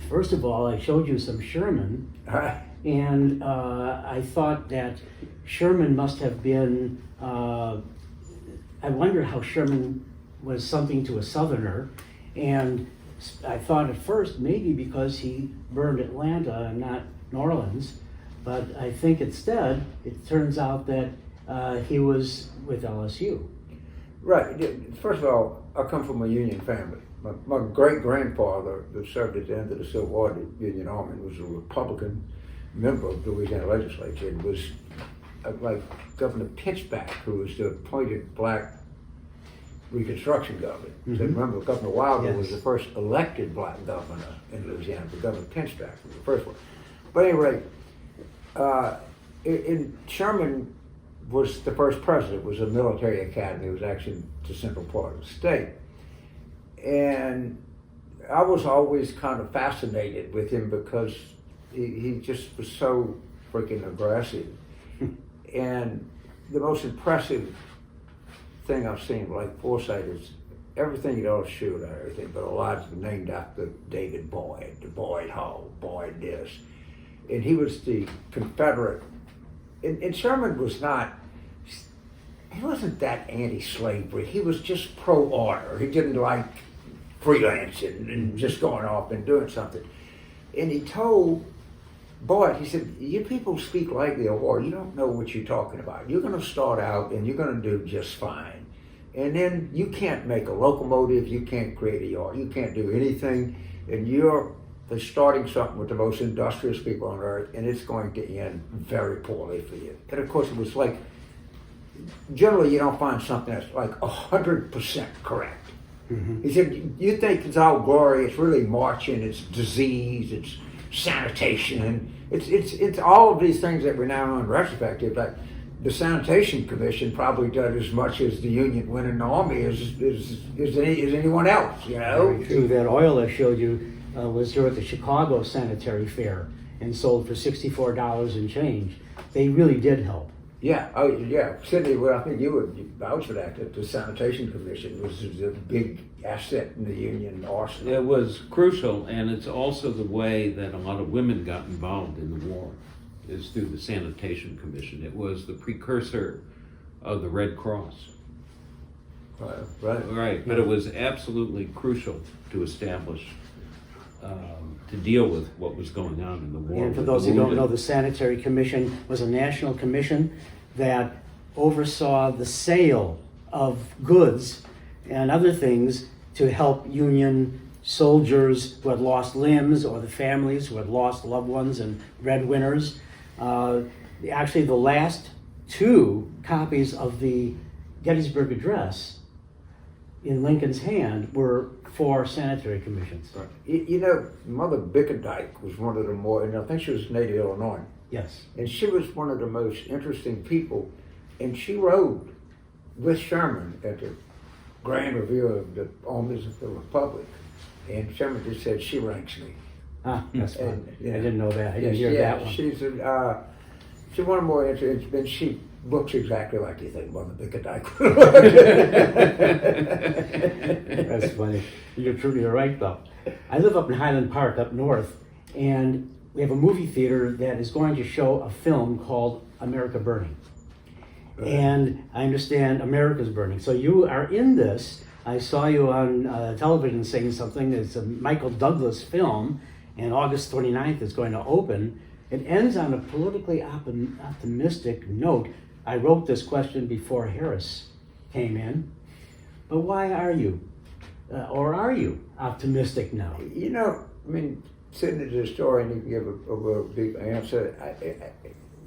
First of all, I showed you some Sherman, and I thought that Sherman must have been, I wonder how Sherman was something to a Southerner, and I thought at first maybe because he burned Atlanta and not New Orleans, but I think instead it turns out that he was with LSU. Right. First of all, I come from a Union family. My great-grandfather that served at the end of the Civil War in the Union Army was a Republican member of the Louisiana legislature. It was like Governor Pinchback, who was the appointed black Reconstruction governor. So remember, Governor Wilder was the first elected black governor in Louisiana, but Governor Pinchback was the first one. But anyway, Sherman was the first president. It was a military academy. It was actually the central part of the state. And I was always kind of fascinated with him because he just was so freaking aggressive. And the most impressive thing I've seen, like Forsyth, is everything you don't shoot or everything, but a lot's named after David Boyd, the Boyd Hall, Boyd this. And he was the Confederate. And Sherman was not, he wasn't that anti-slavery. He was just pro-order. He didn't like freelancing and just going off and doing something. And he told Boyd, he said, you people speak lightly of war. You don't know what you're talking about. You're going to start out and you're going to do just fine. And then you can't make a locomotive. You can't create a yard. You can't do anything. And you're starting something with the most industrious people on earth, and it's going to end very poorly for you. And of course, it was like, generally you don't find something that's like 100% correct. He said, you think it's all glory, it's really marching, it's disease, it's sanitation, it's all of these things that we now know in retrospective. Like the Sanitation Commission probably did as much as the Union went in the Army as anyone else, you know? Very true. That oil I showed you was here at the Chicago Sanitary Fair and sold for $64 and change. They really did help. Yeah, oh yeah, Sidney, well, I think you would vouch for that the Sanitation Commission was a big asset in the Union arsenal. It was crucial, and it's also the way that a lot of women got involved in the war, is through the Sanitation Commission. It was the precursor of the Red Cross. Right, but it was absolutely crucial to establish, to deal with what was going on in the war. And for those who don't know, the Sanitary Commission was a national commission that oversaw the sale of goods and other things to help Union soldiers who had lost limbs or the families who had lost loved ones and breadwinners. Actually, the last two copies of the Gettysburg Address in Lincoln's hand were for sanitary commissions. Right. You know, Mother Bickerdike was one of the more, and I think she was native Illinois. Yes. And she was one of the most interesting people. And she rode with Sherman at the Grand Review of the Armies of the Republic. And Sherman just said, she ranks me. Ah, that's fun. And, yeah. I didn't know that. I didn't hear that one. She's one of the more interesting, and she looks exactly like you think Mother Bickerdike. That's funny. You're right, though. I live up in Highland Park up north, and we have a movie theater that is going to show a film called America Burning. And I understand America's Burning. So you are in this. I saw you on television saying something. It's a Michael Douglas film, and August 29th is going to open. It ends on a politically optimistic note. I wrote this question before Harris came in, but why are you, or are you optimistic now? You know, I mean, Sidney's a historian, he can give a real deep answer.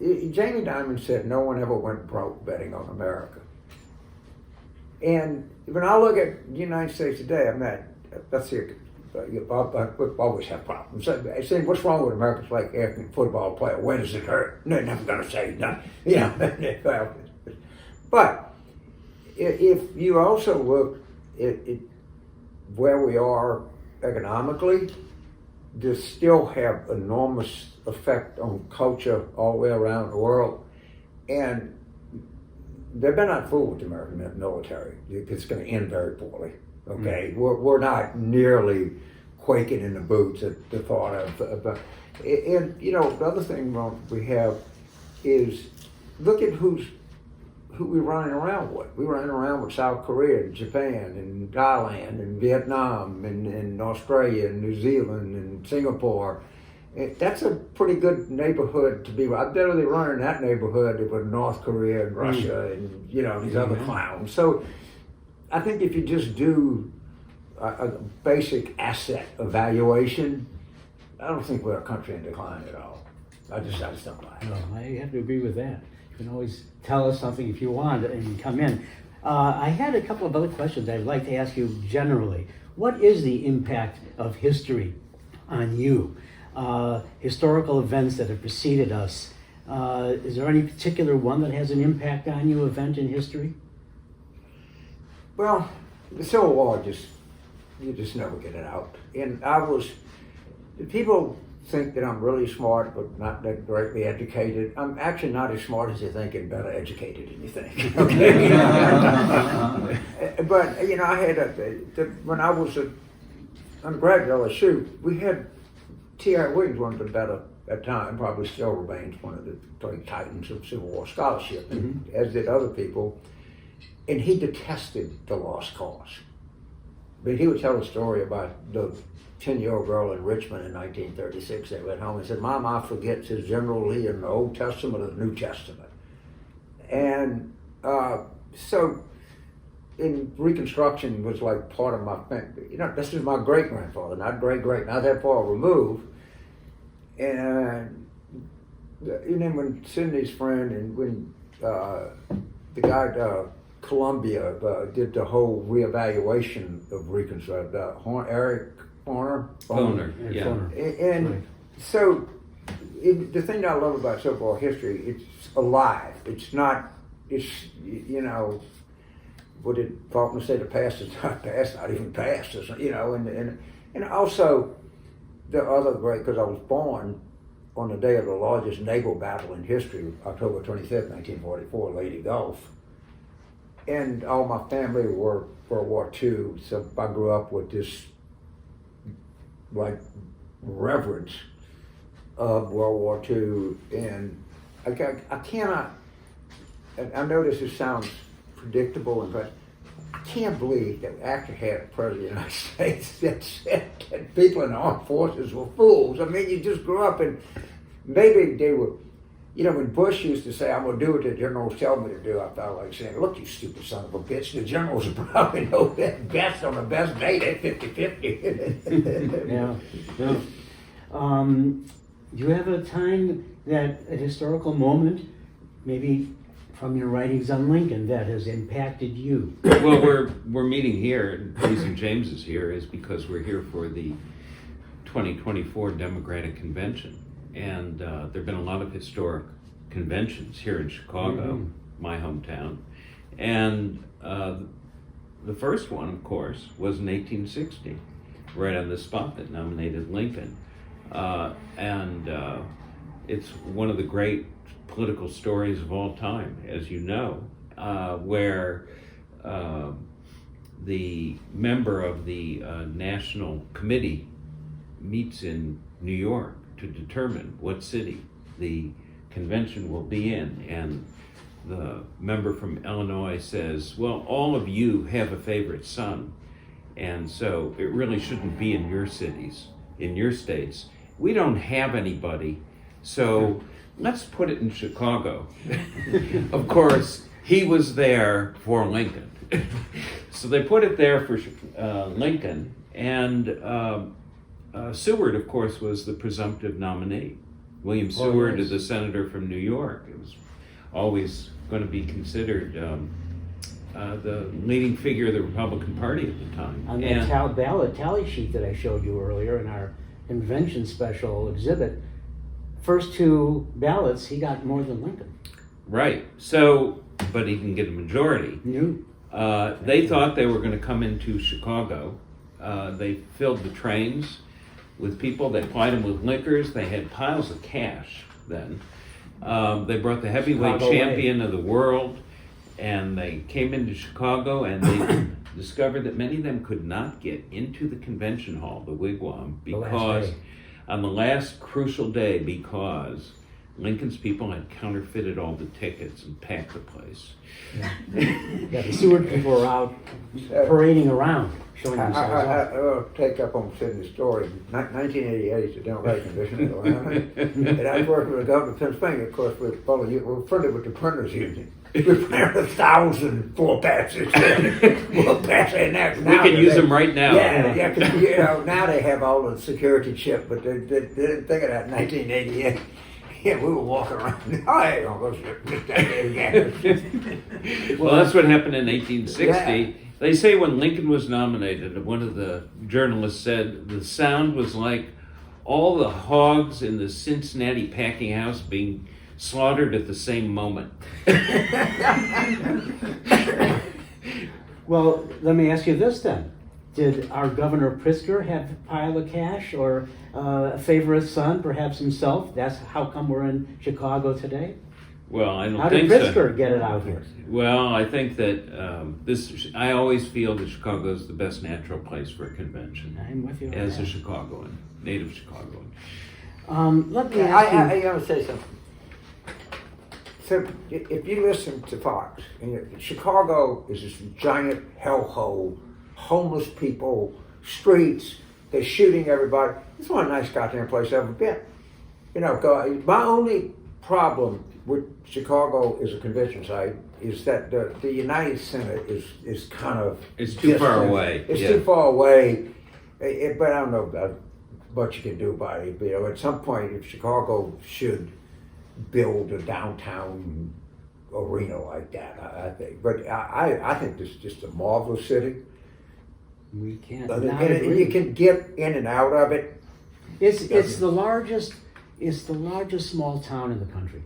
Jamie Dimon said no one ever went broke betting on America. And when I look at the United States today, I'm not, that's it. I always have problems. I say, what's wrong with America? It's like asking a football player, when does it hurt? No, they're never going to say no. You know, but if you also look at where we are economically, they still have enormous effect on culture all the way around the world. And they better not fool with the American military. It's going to end very poorly. Okay, we're not nearly quaking in the boots at the thought of. And you know, the other thing we have is look at who we're running around with. We're running around with South Korea, and Japan, and Thailand, and Vietnam, and Australia, and New Zealand, and Singapore. That's a pretty good neighborhood to be. I'd rather run in that neighborhood with North Korea and Russia and you know these other clowns. So I think if you just do a basic asset evaluation, I don't think we're a country in decline at all. I just don't buy it. No, I have to agree with that. You can always tell us something if you want and come in. I had a couple of other questions I'd like to ask you generally. What is the impact of history on you? Historical events that have preceded us. Is there any particular one that has an impact on you, event in history? Well, the Civil War you just never get it out. And people think that I'm really smart, but not that greatly educated. I'm actually not as smart as you think and better educated than you think. Okay. But you know, I had when I was an undergraduate at LSU, we had T.I. Williams, one of the better at that time, probably still remains one of the great titans of Civil War scholarship, and as did other people. And he detested the lost cause. But he would tell a story about the 10-year-old girl in Richmond in 1936. They went home and said, "Mom, I forget, says General Lee in the Old Testament or the New Testament?" And so in Reconstruction was like part of my family. You know, this is my great-grandfather, not great-great, not that far removed. And then when Sidney's friend and when the guy Columbia did the whole reevaluation of Reconstruction, Eric Foner, yeah. And right. So the thing that I love about Civil War history, it's alive. It's not, you know, what did Faulkner say, the past is not past, not even past, you know, and also the other great, because I was born on the day of the largest naval battle in history, October 25th, 1944, Lady Gulf. And all my family were World War II, so I grew up with this like reverence of World War II, and I cannot. I know this sounds predictable, but I can't believe that we actually had a president of the United States that said that people in the armed forces were fools. I mean, you just grew up and maybe they were. You know, when Bush used to say, "I'm going to do what the generals tell me to do," I felt like saying, "Look, you stupid son of a bitch, the generals probably know that best on the best day, they're 50-50. Yeah. Do you have a time that a historical moment, maybe from your writings on Lincoln, that has impacted you? Well, we're meeting here, and the reason James is here is because we're here for the 2024 Democratic Convention. And there have been a lot of historic conventions here in Chicago, my hometown. And the first one, of course, was in 1860, right on the spot that nominated Lincoln. And it's one of the great political stories of all time, as you know, where the member of the National Committee meets in New York to determine what city the convention will be in. And the member from Illinois says, "Well, all of you have a favorite son, and so it really shouldn't be in your cities, in your states. We don't have anybody, so let's put it in Chicago." Of course, he was there for Lincoln. So they put it there for Lincoln, and Seward, of course, was the presumptive nominee. William Seward, the senator from New York, it was always going to be considered the leading figure of the Republican Party at the time. On that ballot tally sheet that I showed you earlier in our convention special exhibit, first two ballots, he got more than Lincoln. Right. So, but he didn't get a majority. No. They thought they were going to come into Chicago. They filled the trains with people. They plied them with liquors. They had piles of cash then. They brought the heavyweight champion of the world, and they came into Chicago, and discovered that many of them could not get into the convention hall, the wigwam, The last because day. on the last crucial day, because Lincoln's people had counterfeited all the tickets and packed the place. Yeah, the Seward people were out parading around, showing themselves off. I'll take up on Sidney's story. 1988 is the Democratic Convention in Ohio. And I was working with the governor of Pennsylvania. Of course, we're friendly with the printers union. We printed 1,000 4-passes. We'll pass it now. We can use them right now. Yeah, 'cause, now they have all the security chip, but they didn't think of that in 1988. Yeah, we were walking around. I ain't gonna go sit that again. Well, that's what happened in 1860. Yeah. They say when Lincoln was nominated, one of the journalists said the sound was like all the hogs in the Cincinnati packing house being slaughtered at the same moment. Well, let me ask you this then. Did our Governor Pritzker have a pile of cash, or a favorite son, perhaps himself? That's how come we're in Chicago today? Well, I don't How did think Pritzker so. get it out here? Well, I think that I always feel that Chicago is the best natural place for a convention. I'm with you on As a that. Chicagoan, native Chicagoan. Let me ask you. I gotta say something. So, if you listen to Fox, Chicago is this giant hellhole, homeless people, streets, they're shooting everybody. It's one of the nice goddamn place I've ever been. My only problem with Chicago as a convention site is that the United Center is kind of It's too far away. It's Yeah. too far away, but I don't know about what you can do about it. But, at some point, if Chicago should build a downtown arena like that, I think. But I think this is just a marvelous city. We can't. And not agree. you can get in and out of it. It's the largest small town in the country.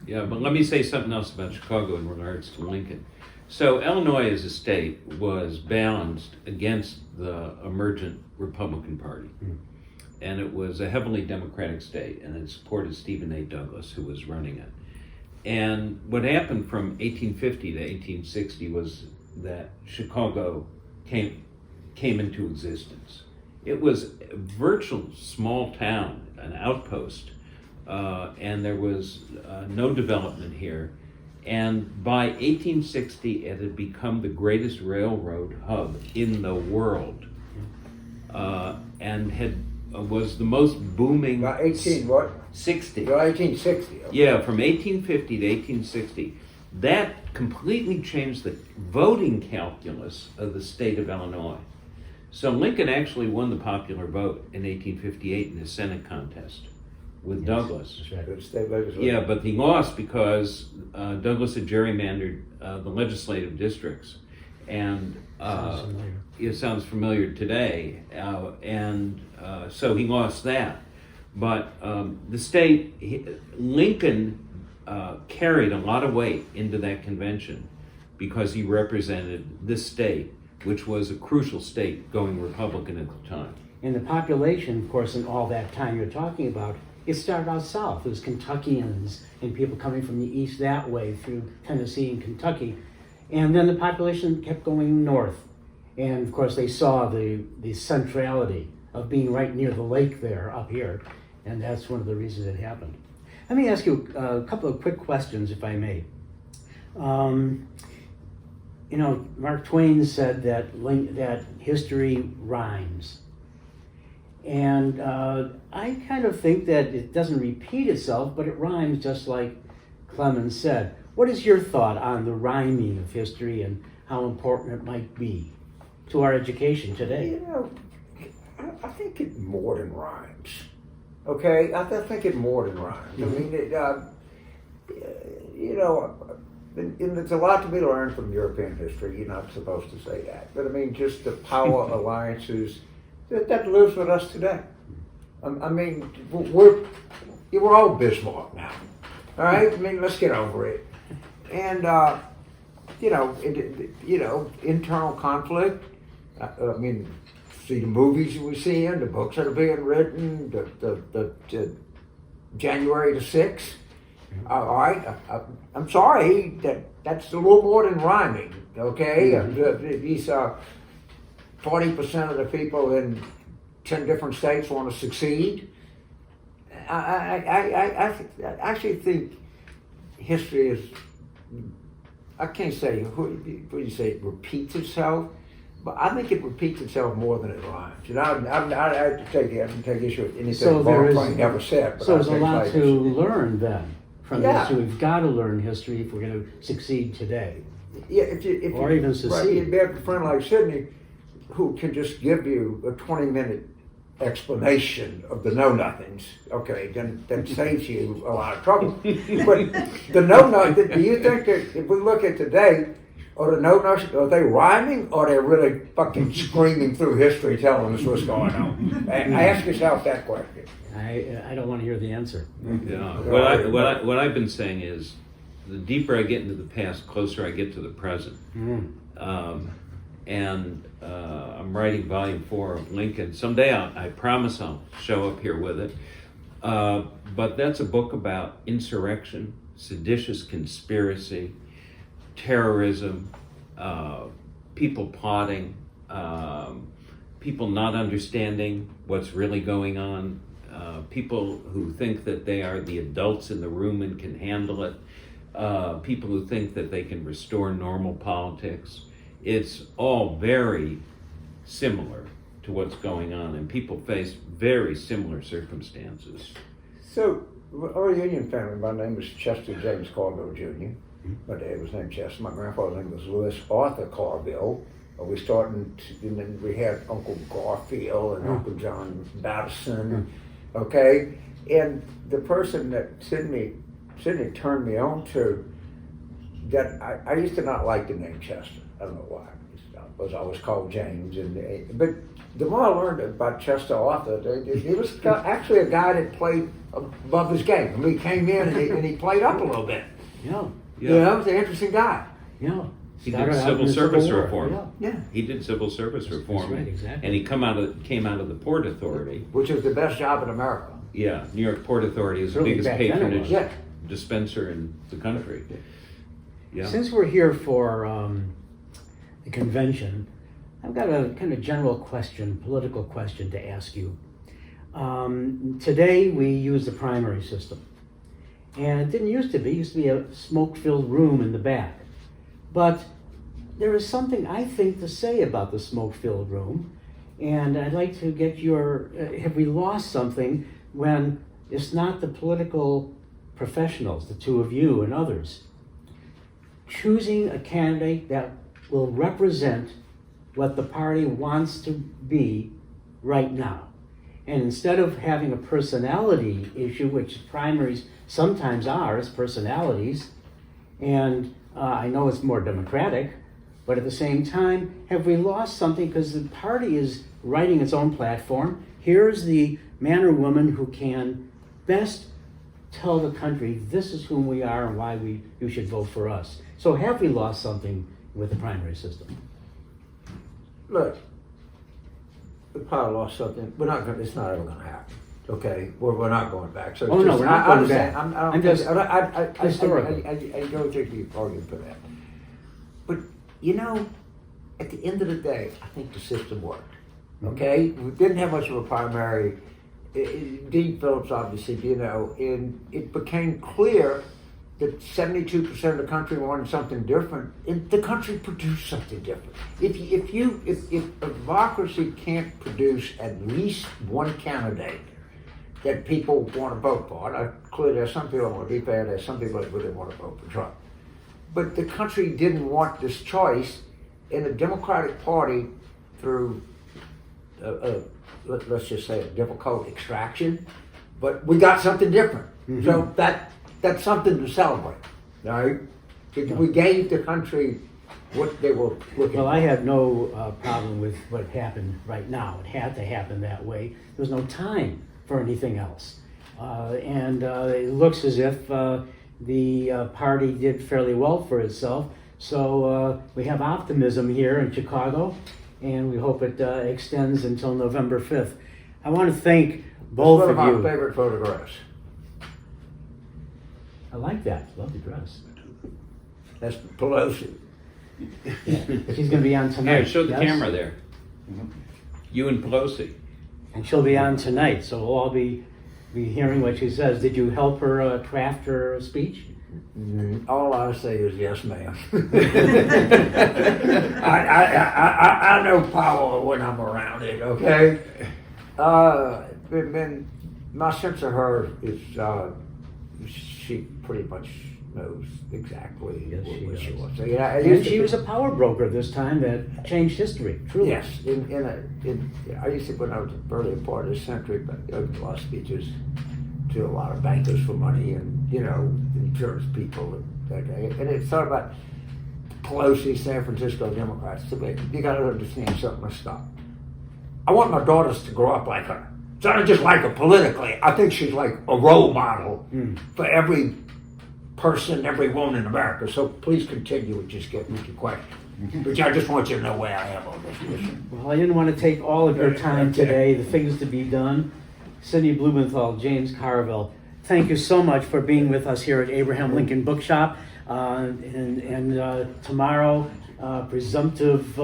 Yeah, but let me say something else about Chicago in regards to Lincoln. So Illinois as a state was balanced against the emergent Republican Party. And it was a heavily Democratic state, and it supported Stephen A. Douglas, who was running it. And what happened from 1850 to 1860 was that Chicago came into existence. It was a virtual small town, an outpost, and there was no development here. And by 1860, it had become the greatest railroad hub in the world, and was the most booming. About 60. 1860. Okay. Yeah, from 1850 to 1860. That completely changed the voting calculus of the state of Illinois. So Lincoln actually won the popular vote in 1858 in the Senate contest with Douglas. That's right. The state legislature. Yeah, but he lost because Douglas had gerrymandered the legislative districts. And Sounds familiar. it sounds familiar today. So he lost that. But the state, Lincoln carried a lot of weight into that convention because he represented this state, which was a crucial state going Republican at the time. And the population, of course, in all that time you're talking about, it started out south. It was Kentuckians and people coming from the east that way through Tennessee and Kentucky. And then the population kept going north. And of course, they saw the centrality of being right near the lake there up here. And that's one of the reasons it happened. Let me ask you a couple of quick questions, if I may. Mark Twain said that history rhymes. And I kind of think that it doesn't repeat itself, but it rhymes just like Clemens said. What is your thought on the rhyming of history and how important it might be to our education today? I think it more than rhymes. Okay, I think it more than rhymes. I mean, and there's a lot to be learned from European history. You're not supposed to say that, but I mean, just the power alliances that lives with us today. I mean, we're all Bismarck now. All right, I mean, let's get over it. And internal conflict. I mean, see the movies we're seeing, the books that are being written, the January the 6th. All right, I'm sorry, that's a little more than rhyming. Okay, these 40% of the people in 10 different states want to succeed. I actually think history is, I can't say, what do you say, it repeats itself, but I think it repeats itself more than it rhymes. And I have to take issue with anything So Mark Twain ever said. But so I there's a think lot like- to learn then from Yeah. history. We've got to learn history if we're going to succeed today. Yeah, if Or even succeed. Right, you have a friend like Sidney who can just give you a 20-minute explanation of the know-nothings. Okay, then that saves you a lot of trouble. But the know-nothing, do you think that if we look at today, are the know-nothings, are they rhyming or are they really fucking screaming through history telling us what's going on? Ask yourself that question. I don't want to hear the answer. Yeah. What I've been saying is, the deeper I get into the past, closer I get to the present. And I'm writing volume 4 of Lincoln. Someday I promise I'll show up here with it. But that's a book about insurrection, seditious conspiracy, terrorism, people plotting, people not understanding what's really going on, people who think that they are the adults in the room and can handle it, people who think that they can restore normal politics. It's all very similar to what's going on, and people face very similar circumstances. So, our Union family, my name was Chester James Carville Jr. My dad was named Chester. My grandfather's name was Lewis Arthur Carville. And then we had Uncle Garfield and Uncle John Batterson. Okay? And the person that Sidney turned me on to, that I used to not like the name Chester. I don't know why. I was always called James. But the more I learned about Chester Arthur, he was actually a guy that played above his game. I mean, he came in and he played up a little bit. Yeah. Yeah, he was an interesting guy. Yeah. He Started did out civil in the service Civil War. reform. Yeah. He did civil service reform, right, exactly. and he came out of the Port Authority. Which is the best job in America. Yeah, New York Port Authority is the Certainly biggest back then it patronage was. Yeah. dispenser in the country. Yeah. Since we're here for the convention, I've got a kind of general question, political question to ask you. Today we use the primary system. And it didn't used to be. It used to be a smoke-filled room in the back. But there is something I think to say about the smoke-filled room. And I'd like to get your, have we lost something when it's not the political professionals, the two of you and others, choosing a candidate that will represent what the party wants to be right now? And instead of having a personality issue, which primaries sometimes are, as personalities, and I know it's more democratic, but at the same time, have we lost something because the party is writing its own platform? Here's the man or woman who can best tell the country this is whom we are and why you should vote for us. So have we lost something with the primary system? Look, we probably lost something. We're not going. It's not ever going to happen. Okay, we're not going back. So Oh, no, we're not going back. I'm just I historical. I don't think you argue for that. But you know, at the end of the day, I think the system worked. Okay, we didn't have much of a primary. Dean Phillips, obviously, you know, and it became clear that 72% of the country wanted something different, and the country produced something different. If a democracy can't produce at least one candidate that people want to vote for, clearly there's some people that want to be fair, there's some people that really want to vote for Trump. But the country didn't want this choice, and the Democratic Party, through let's just say a difficult extraction, but we got something different. Mm-hmm. So that's something to celebrate, right? We gave the country what they were looking for. Well, I have no problem with what happened right now. It had to happen that way. There was no time for anything else. And it looks as if the party did fairly well for itself. So we have optimism here in Chicago, and we hope it extends until November 5th. I want to thank both of you. One of my favorite photographs. I like that. Love the dress. That's Pelosi. She's going to be on tonight. Yeah, show the yes? camera there. You and Pelosi. And she'll be on tonight, so we'll all be hearing what she says. Did you help her craft her speech? All I say is yes, ma'am. I know power when I'm around it. Okay. My sense of her is she pretty much knows exactly Yes, what she she does. wants. So, yeah, And she was a power broker this time that changed history, truly. Yes, I used to, when I was early part of the century, but I gave a lot of speeches to a lot of bankers for money and, insurance people that day. And it's sort of about Pelosi, San Francisco Democrats. So you got to understand something. Let's stop. I want my daughters to grow up like her. So I don't just like her politically. I think she's like a role model for every person, every woman in America. So please continue with just getting with your question. But I just want you to know where I am on this issue. Well, I didn't want to take all of your time today, the things to be done. Sidney Blumenthal, James Carville, thank you so much for being with us here at Abraham Lincoln Bookshop. Tomorrow, presumptive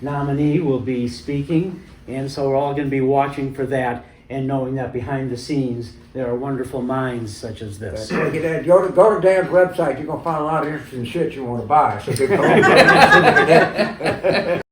nominee will be speaking, and so we're all going to be watching for that and knowing that behind the scenes there are wonderful minds such as this. Look at that. Go to Dan's website. You're going to find a lot of interesting shit you want to buy. So